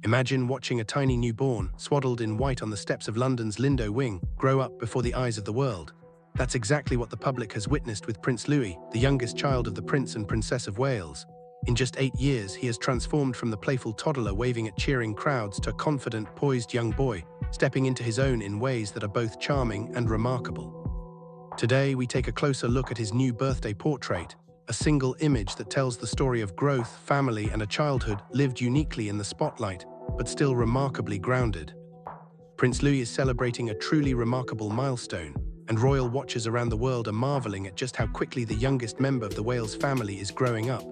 Imagine watching a tiny newborn, swaddled in white on the steps of London's Lindo wing, grow up before the eyes of the world. That's exactly what the public has witnessed with Prince Louis, the youngest child of the Prince and Princess of Wales. In just 8 years, he has transformed from the playful toddler waving at cheering crowds to a confident, poised young boy, stepping into his own in ways that are both charming and remarkable. Today, we take a closer look at his new birthday portrait, a single image that tells the story of growth, family, and a childhood lived uniquely in the spotlight, but still remarkably grounded. Prince Louis is celebrating a truly remarkable milestone, and royal watchers around the world are marveling at just how quickly the youngest member of the Wales family is growing up.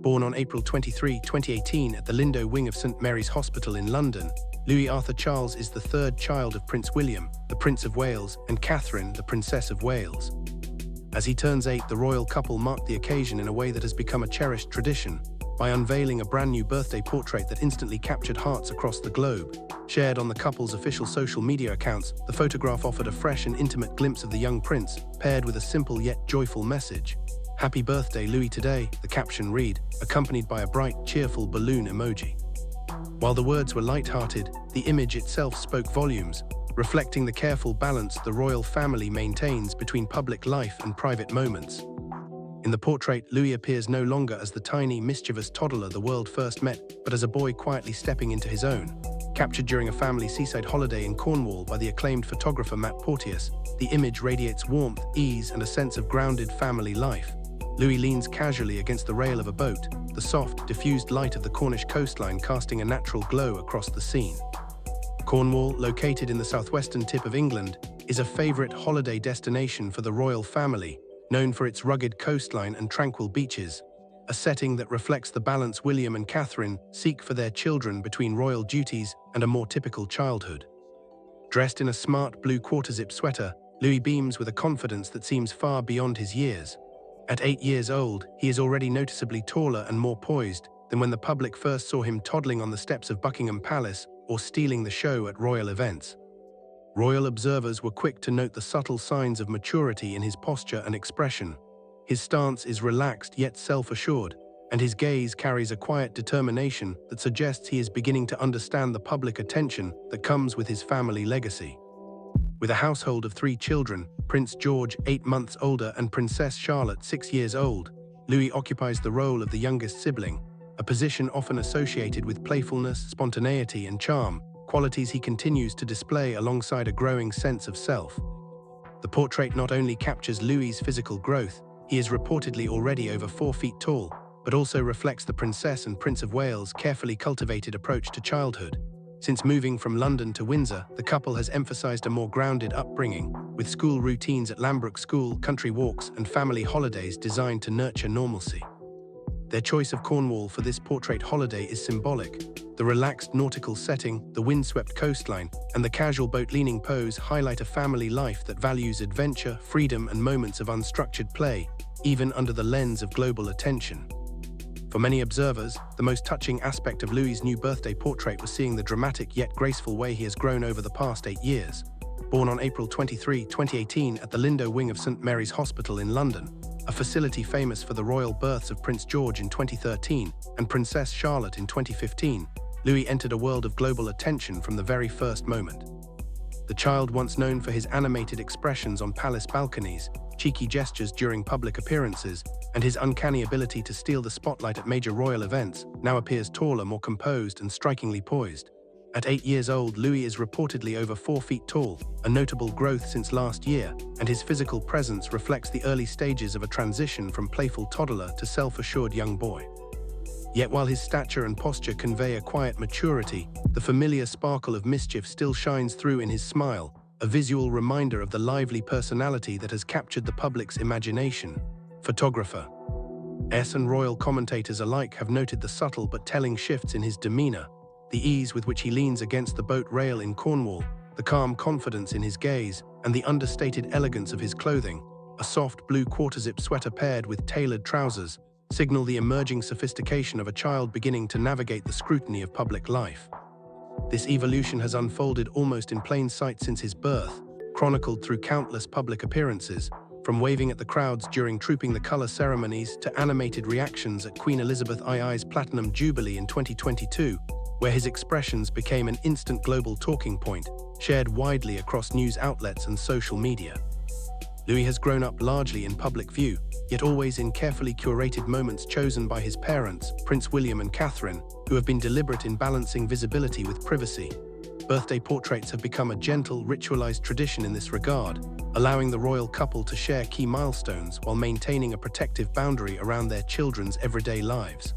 Born on April 23, 2018 at the Lindo wing of St Mary's Hospital in London, Louis Arthur Charles is the third child of Prince William, the Prince of Wales, and Catherine, the Princess of Wales. As he turns 8, the royal couple marked the occasion in a way that has become a cherished tradition, by unveiling a brand new birthday portrait that instantly captured hearts across the globe. Shared on the couple's official social media accounts, the photograph offered a fresh and intimate glimpse of the young prince, paired with a simple yet joyful message. "Happy birthday, Louis, today," the caption read, accompanied by a bright, cheerful balloon emoji. While the words were light-hearted, the image itself spoke volumes, reflecting the careful balance the royal family maintains between public life and private moments. In the portrait, Louis appears no longer as the tiny, mischievous toddler the world first met, but as a boy quietly stepping into his own. Captured during a family seaside holiday in Cornwall by the acclaimed photographer Matt Porteous, the image radiates warmth, ease, and a sense of grounded family life. Louis leans casually against the rail of a boat, the soft, diffused light of the Cornish coastline casting a natural glow across the scene. Cornwall, located in the southwestern tip of England, is a favorite holiday destination for the royal family, known for its rugged coastline and tranquil beaches, a setting that reflects the balance William and Catherine seek for their children between royal duties and a more typical childhood. Dressed in a smart blue quarter-zip sweater, Louis beams with a confidence that seems far beyond his years. At 8 years old, he is already noticeably taller and more poised than when the public first saw him toddling on the steps of Buckingham Palace or stealing the show at royal events. Royal observers were quick to note the subtle signs of maturity in his posture and expression. His stance is relaxed yet self-assured, and his gaze carries a quiet determination that suggests he is beginning to understand the public attention that comes with his family legacy. With a household of 3 children, Prince George, 8 months older, and Princess Charlotte, 6 years old, Louis occupies the role of the youngest sibling, a position often associated with playfulness, spontaneity, and charm, qualities he continues to display alongside a growing sense of self. The portrait not only captures Louis's physical growth, he is reportedly already over 4 feet tall, but also reflects the Princess and Prince of Wales' carefully cultivated approach to childhood. Since moving from London to Windsor, the couple has emphasized a more grounded upbringing, with school routines at Lambrook School, country walks, and family holidays designed to nurture normalcy. Their choice of Cornwall for this portrait holiday is symbolic. The relaxed nautical setting, the windswept coastline, and the casual boat-leaning pose highlight a family life that values adventure, freedom, and moments of unstructured play, even under the lens of global attention. For many observers, the most touching aspect of Louis's new birthday portrait was seeing the dramatic yet graceful way he has grown over the past 8 years. Born on April 23, 2018 at the Lindo wing of St Mary's Hospital in London, a facility famous for the royal births of Prince George in 2013 and Princess Charlotte in 2015, Louis entered a world of global attention from the very first moment. The child, once known for his animated expressions on palace balconies, cheeky gestures during public appearances, and his uncanny ability to steal the spotlight at major royal events, now appears taller, more composed, and strikingly poised. At 8 years old, Louis is reportedly over 4 feet tall, a notable growth since last year, and his physical presence reflects the early stages of a transition from playful toddler to self-assured young boy. Yet while his stature and posture convey a quiet maturity, the familiar sparkle of mischief still shines through in his smile, a visual reminder of the lively personality that has captured the public's imagination. Photographer and royal commentators alike have noted the subtle but telling shifts in his demeanor, the ease with which he leans against the boat rail in Cornwall, the calm confidence in his gaze, and the understated elegance of his clothing. A soft blue quarter-zip sweater paired with tailored trousers signal the emerging sophistication of a child beginning to navigate the scrutiny of public life. This evolution has unfolded almost in plain sight since his birth, chronicled through countless public appearances, from waving at the crowds during Trooping the Colour ceremonies to animated reactions at Queen Elizabeth II's Platinum Jubilee in 2022. where his expressions became an instant global talking point, shared widely across news outlets and social media. Louis has grown up largely in public view, yet always in carefully curated moments chosen by his parents, Prince William and Catherine, who have been deliberate in balancing visibility with privacy. Birthday portraits have become a gentle, ritualized tradition in this regard, allowing the royal couple to share key milestones while maintaining a protective boundary around their children's everyday lives.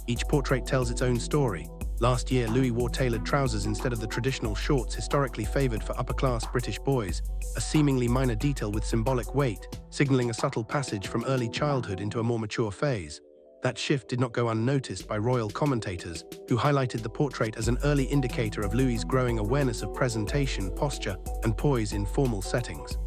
Each portrait tells its own story. Last year, Louis wore tailored trousers instead of the traditional shorts historically favored for upper-class British boys, a seemingly minor detail with symbolic weight, signaling a subtle passage from early childhood into a more mature phase. That shift did not go unnoticed by royal commentators, who highlighted the portrait as an early indicator of Louis's growing awareness of presentation, posture, and poise in formal settings.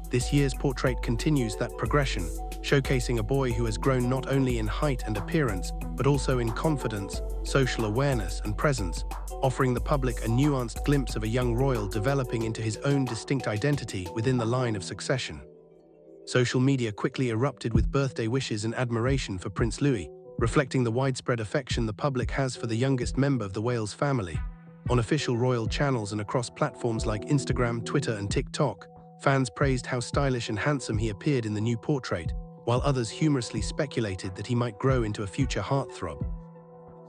This year's portrait continues that progression, showcasing a boy who has grown not only in height and appearance, but also in confidence, social awareness, and presence, offering the public a nuanced glimpse of a young royal developing into his own distinct identity within the line of succession. Social media quickly erupted with birthday wishes and admiration for Prince Louis, reflecting the widespread affection the public has for the youngest member of the Wales family. On official royal channels and across platforms like Instagram, Twitter, and TikTok, fans praised how stylish and handsome he appeared in the new portrait, while others humorously speculated that he might grow into a future heartthrob.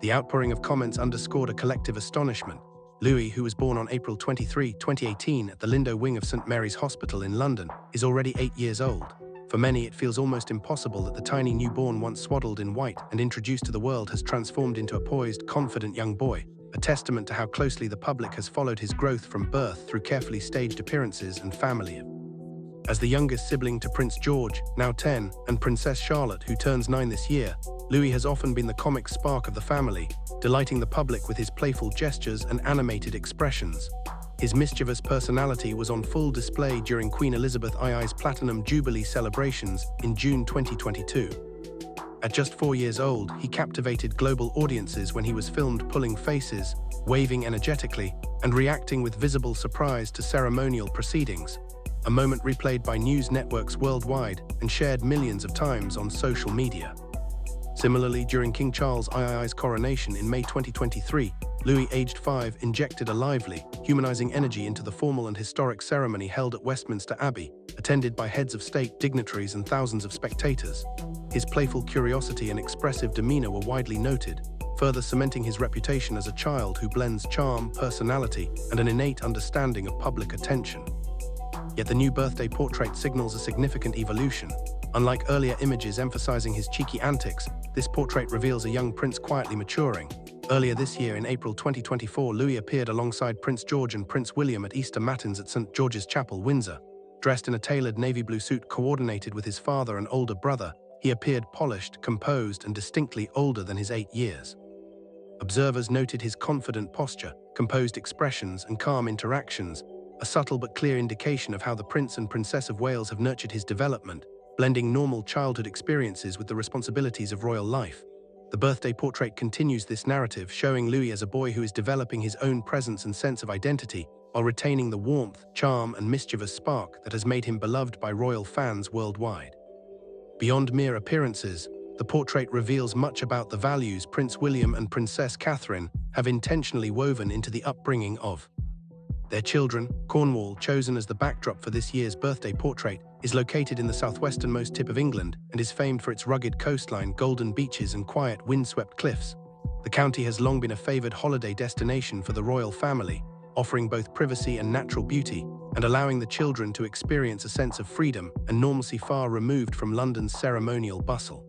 The outpouring of comments underscored a collective astonishment. Louis, who was born on April 23, 2018 at the Lindo wing of St. Mary's Hospital in London, is already 8 years old. For many, it feels almost impossible that the tiny newborn once swaddled in white and introduced to the world has transformed into a poised, confident young boy, a testament to how closely the public has followed his growth from birth through carefully staged appearances and family. As the youngest sibling to Prince George, now 10, and Princess Charlotte, who turns 9 this year, Louis has often been the comic spark of the family, delighting the public with his playful gestures and animated expressions. His mischievous personality was on full display during Queen Elizabeth II's Platinum Jubilee celebrations in June 2022. At just 4 years old, he captivated global audiences when he was filmed pulling faces, waving energetically, and reacting with visible surprise to ceremonial proceedings, a moment replayed by news networks worldwide and shared millions of times on social media. Similarly, during King Charles II's coronation in May 2023, Louis, aged 5, injected a lively, humanizing energy into the formal and historic ceremony held at Westminster Abbey, attended by heads of state, dignitaries, and thousands of spectators. His playful curiosity and expressive demeanor were widely noted, further cementing his reputation as a child who blends charm, personality, and an innate understanding of public attention. Yet the new birthday portrait signals a significant evolution. Unlike earlier images emphasizing his cheeky antics, this portrait reveals a young prince quietly maturing. Earlier this year, in April 2024, Louis appeared alongside Prince George and Prince William at Easter Matins at St. George's Chapel, Windsor. Dressed in a tailored navy blue suit coordinated with his father and older brother, he appeared polished, composed, and distinctly older than his 8 years. Observers noted his confident posture, composed expressions, and calm interactions, a subtle but clear indication of how the Prince and Princess of Wales have nurtured his development, blending normal childhood experiences with the responsibilities of royal life. The birthday portrait continues this narrative, showing Louis as a boy who is developing his own presence and sense of identity, while retaining the warmth, charm, and mischievous spark that has made him beloved by royal fans worldwide. Beyond mere appearances, the portrait reveals much about the values Prince William and Princess Catherine have intentionally woven into the upbringing of their children. Cornwall, chosen as the backdrop for this year's birthday portrait, is located in the southwesternmost tip of England and is famed for its rugged coastline, golden beaches, and quiet, windswept cliffs. The county has long been a favored holiday destination for the royal family, offering both privacy and natural beauty, and allowing the children to experience a sense of freedom and normalcy far removed from London's ceremonial bustle.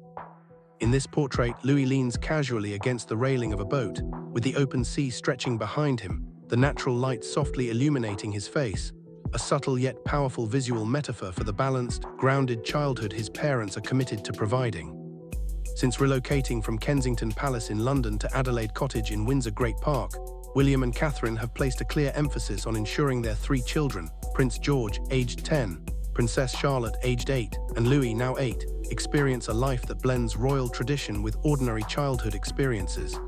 In this portrait, Louis leans casually against the railing of a boat, with the open sea stretching behind him, the natural light softly illuminating his face, a subtle yet powerful visual metaphor for the balanced, grounded childhood his parents are committed to providing. Since relocating from Kensington Palace in London to Adelaide Cottage in Windsor Great Park, William and Catherine have placed a clear emphasis on ensuring their 3 children, Prince George, aged 10, Princess Charlotte, aged 8, and Louis, now 8, experience a life that blends royal tradition with ordinary childhood experiences.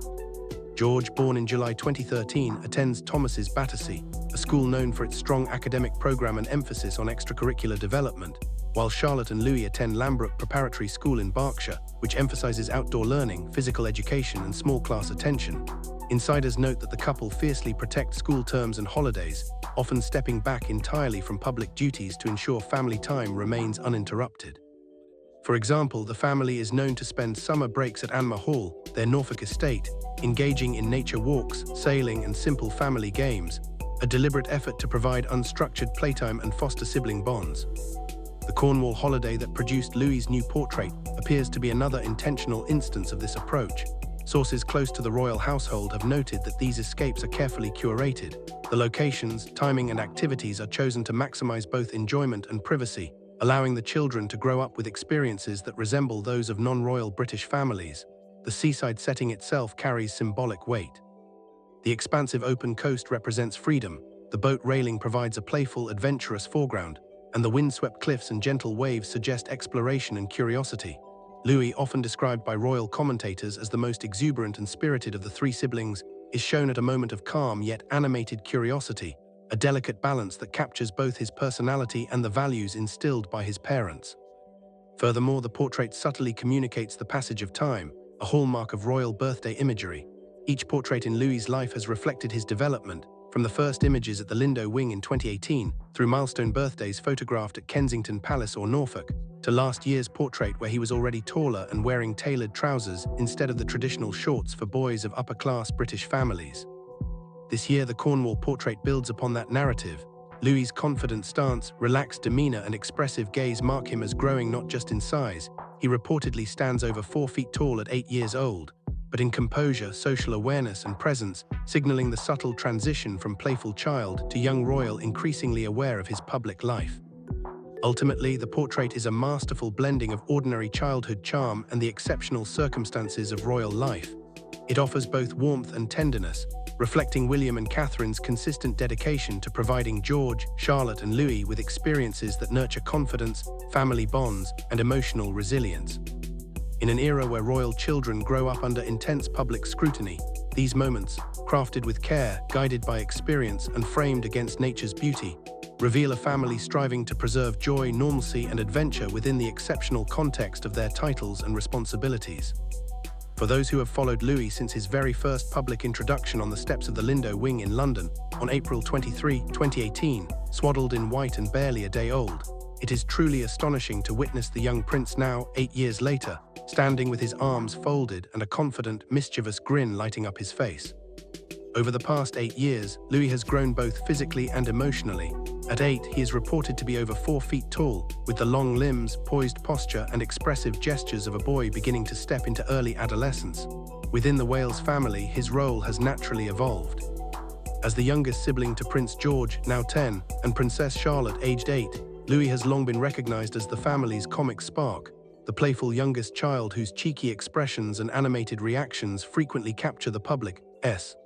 George, born in July 2013, attends Thomas's Battersea, a school known for its strong academic program and emphasis on extracurricular development, while Charlotte and Louis attend Lambrook Preparatory School in Berkshire, which emphasizes outdoor learning, physical education, and small class attention. Insiders note that the couple fiercely protect school terms and holidays, often stepping back entirely from public duties to ensure family time remains uninterrupted. For example, the family is known to spend summer breaks at Anmer Hall, their Norfolk estate, engaging in nature walks, sailing, and simple family games, a deliberate effort to provide unstructured playtime and foster sibling bonds. The Cornwall holiday that produced Louis's new portrait appears to be another intentional instance of this approach. Sources close to the royal household have noted that these escapes are carefully curated. The locations, timing, and activities are chosen to maximize both enjoyment and privacy, allowing the children to grow up with experiences that resemble those of non-royal British families. The seaside setting itself carries symbolic weight. The expansive open coast represents freedom, the boat railing provides a playful, adventurous foreground, and the windswept cliffs and gentle waves suggest exploration and curiosity. Louis, often described by royal commentators as the most exuberant and spirited of the three siblings, is shown at a moment of calm yet animated curiosity, a delicate balance that captures both his personality and the values instilled by his parents. Furthermore, the portrait subtly communicates the passage of time, a hallmark of royal birthday imagery. Each portrait in Louis's life has reflected his development, from the first images at the Lindo wing in 2018, through milestone birthdays photographed at Kensington Palace or Norfolk, to last year's portrait where he was already taller and wearing tailored trousers instead of the traditional shorts for boys of upper-class British families. This year, the Cornwall portrait builds upon that narrative. Louis's confident stance, relaxed demeanor, and expressive gaze mark him as growing not just in size. He reportedly stands over 4 feet tall at 8 years old, but in composure, social awareness, and presence, signaling the subtle transition from playful child to young royal increasingly aware of his public life. Ultimately, the portrait is a masterful blending of ordinary childhood charm and the exceptional circumstances of royal life. It offers both warmth and tenderness, reflecting William and Catherine's consistent dedication to providing George, Charlotte, and Louis with experiences that nurture confidence, family bonds, and emotional resilience. In an era where royal children grow up under intense public scrutiny, these moments, crafted with care, guided by experience, and framed against nature's beauty, reveal a family striving to preserve joy, normalcy, and adventure within the exceptional context of their titles and responsibilities. For those who have followed Louis since his very first public introduction on the steps of the Lindo wing in London on April 23, 2018, swaddled in white and barely a day old, it is truly astonishing to witness the young prince now, 8 years later, standing with his arms folded and a confident, mischievous grin lighting up his face. Over the past 8 years, Louis has grown both physically and emotionally. At 8, he is reported to be over 4 feet tall, with the long limbs, poised posture, and expressive gestures of a boy beginning to step into early adolescence. Within the Wales family, his role has naturally evolved. As the youngest sibling to Prince George, now 10, and Princess Charlotte, aged 8, Louis has long been recognized as the family's comic spark, the playful youngest child whose cheeky expressions and animated reactions frequently capture the public's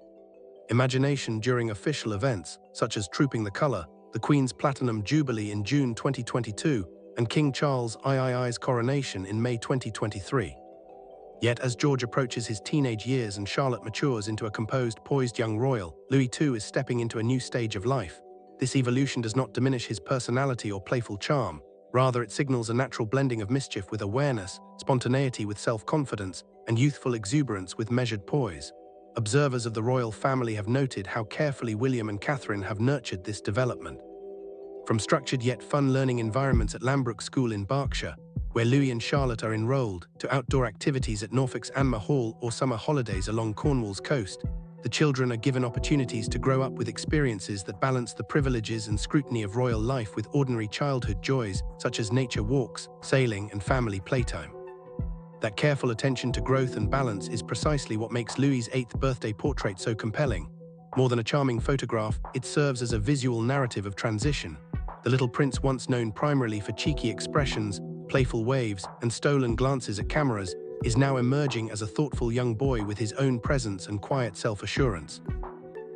imagination during official events, such as Trooping the Colour, the Queen's Platinum Jubilee in June 2022, and King Charles III's Coronation in May 2023. Yet as George approaches his teenage years and Charlotte matures into a composed, poised young royal, Louis too is stepping into a new stage of life. This evolution does not diminish his personality or playful charm. Rather, it signals a natural blending of mischief with awareness, spontaneity with self-confidence, and youthful exuberance with measured poise. Observers of the royal family have noted how carefully William and Catherine have nurtured this development. From structured yet fun learning environments at Lambrook School in Berkshire, where Louis and Charlotte are enrolled, to outdoor activities at Norfolk's Anmer Hall or summer holidays along Cornwall's coast, the children are given opportunities to grow up with experiences that balance the privileges and scrutiny of royal life with ordinary childhood joys, such as nature walks, sailing, and family playtime. That careful attention to growth and balance is precisely what makes Louis's 8th birthday portrait so compelling. More than a charming photograph, it serves as a visual narrative of transition. The little prince, once known primarily for cheeky expressions, playful waves, and stolen glances at cameras, is now emerging as a thoughtful young boy with his own presence and quiet self-assurance.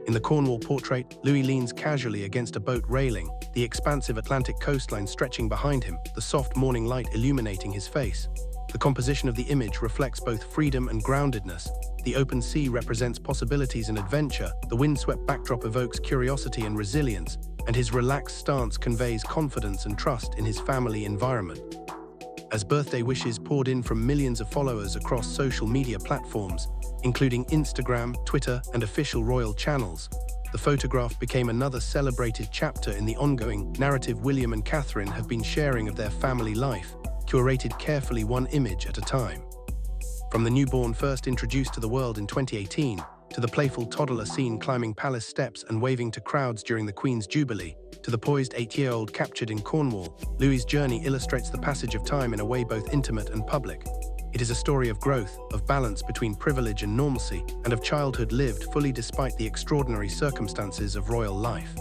In the Cornwall portrait, Louis leans casually against a boat railing, the expansive Atlantic coastline stretching behind him, the soft morning light illuminating his face. The composition of the image reflects both freedom and groundedness. The open sea represents possibilities and adventure, the windswept backdrop evokes curiosity and resilience, and his relaxed stance conveys confidence and trust in his family environment. as birthday wishes poured in from millions of followers across social media platforms, including Instagram, Twitter, and official royal channels. The photograph became another celebrated chapter in the ongoing narrative William and Catherine have been sharing of their family life, curated carefully one image at a time. From the newborn first introduced to the world in 2018, to the playful toddler seen climbing palace steps and waving to crowds during the Queen's Jubilee, to the poised 8-year-old captured in Cornwall, Louis's journey illustrates the passage of time in a way both intimate and public. It is a story of growth, of balance between privilege and normalcy, and of childhood lived fully despite the extraordinary circumstances of royal life.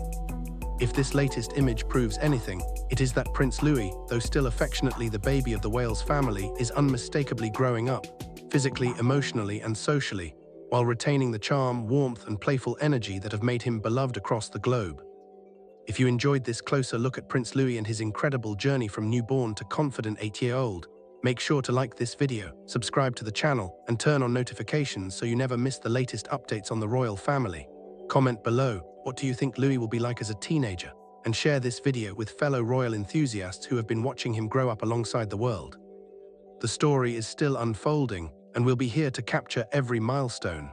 If this latest image proves anything, it is that Prince Louis, though still affectionately the baby of the Wales family, is unmistakably growing up, physically, emotionally, and socially, while retaining the charm, warmth, and playful energy that have made him beloved across the globe. If you enjoyed this closer look at Prince Louis and his incredible journey from newborn to confident 8-year-old, make sure to like this video, subscribe to the channel, and turn on notifications so you never miss the latest updates on the royal family. Comment below, what do you think Louis will be like as a teenager? And share this video with fellow royal enthusiasts who have been watching him grow up alongside the world. The story is still unfolding, and we'll be here to capture every milestone.